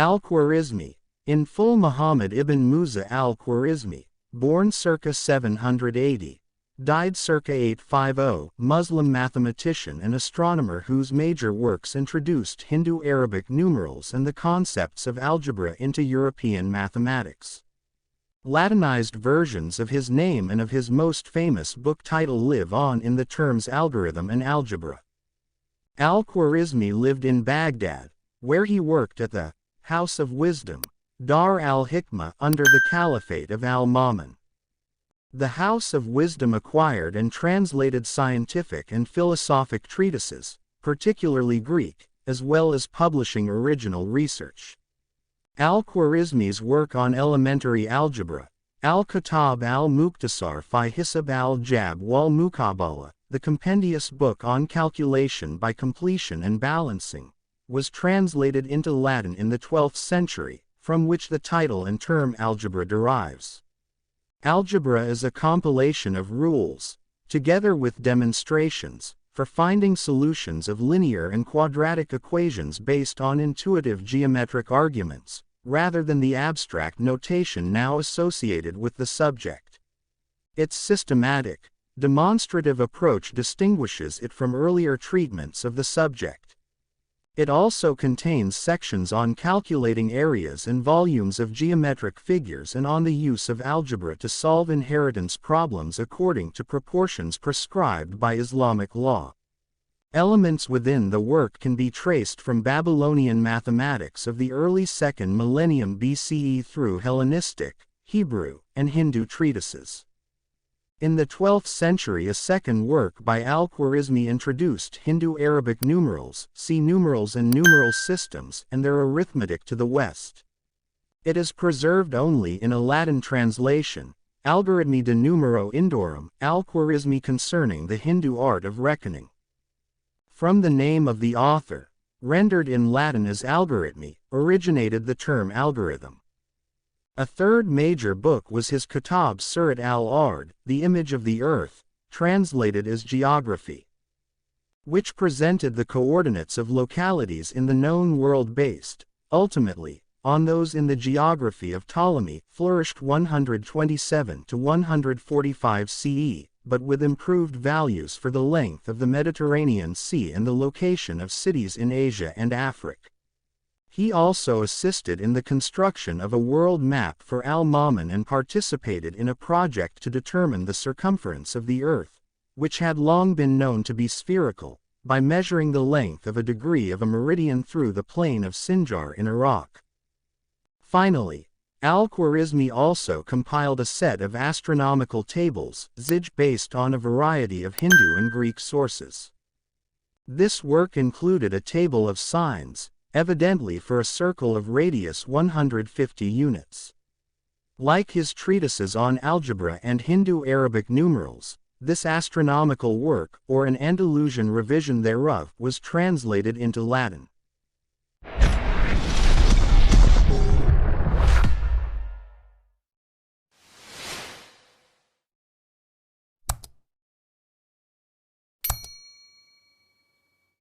Al-Khwarizmi, in full Muhammad ibn Musa al-Khwarizmi, born circa 780, died circa 850, Muslim mathematician and astronomer whose major works introduced Hindu-Arabic numerals and the concepts of algebra into European mathematics. Latinized versions of his name and of his most famous book title live on in the terms algorithm and algebra. Al-Khwarizmi lived in Baghdad, where he worked at the House of Wisdom, Dar al-Hikmah, under the Caliphate of al-Ma'mun. The House of Wisdom acquired and translated scientific and philosophic treatises, particularly Greek, as well as publishing original research. Al-Khwarizmi's work on elementary algebra, Al-Kitab al-Mukhtasar fi Hisab al-Jab wal-Muqabala, the compendious book on calculation by completion and balancing, was translated into Latin in the 12th century, from which the title and term algebra derives. Algebra is a compilation of rules, together with demonstrations, for finding solutions of linear and quadratic equations based on intuitive geometric arguments, rather than the abstract notation now associated with the subject. Its systematic, demonstrative approach distinguishes it from earlier treatments of the subject. It also contains sections on calculating areas and volumes of geometric figures and on the use of algebra to solve inheritance problems according to proportions prescribed by Islamic law. Elements within the work can be traced from Babylonian mathematics of the early 2nd millennium BCE through Hellenistic, Hebrew, and Hindu treatises. In the 12th century, a second work by Al-Khwarizmi introduced Hindu-Arabic numerals, see numerals and numeral systems, and their arithmetic to the West. It is preserved only in a Latin translation, Algoritmi de Numero Indorum, Al-Khwarizmi concerning the Hindu art of reckoning. From the name of the author, rendered in Latin as algoritmi, originated the term algorithm. A third major book was his Kitab Surat al-Ard, the image of the earth, translated as geography, which presented the coordinates of localities in the known world based, ultimately, on those in the geography of Ptolemy, flourished 127 to 145 CE, but with improved values for the length of the Mediterranean Sea and the location of cities in Asia and Africa. He also assisted in the construction of a world map for al-Ma'mun and participated in a project to determine the circumference of the Earth, which had long been known to be spherical, by measuring the length of a degree of a meridian through the plain of Sinjar in Iraq. Finally, Al-Khwarizmi also compiled a set of astronomical tables, based on a variety of Hindu and Greek sources. This work included a table of signs, evidently for a circle of radius 150 units. Like his treatises on algebra and Hindu-Arabic numerals, this astronomical work, or an Andalusian revision thereof, was translated into Latin.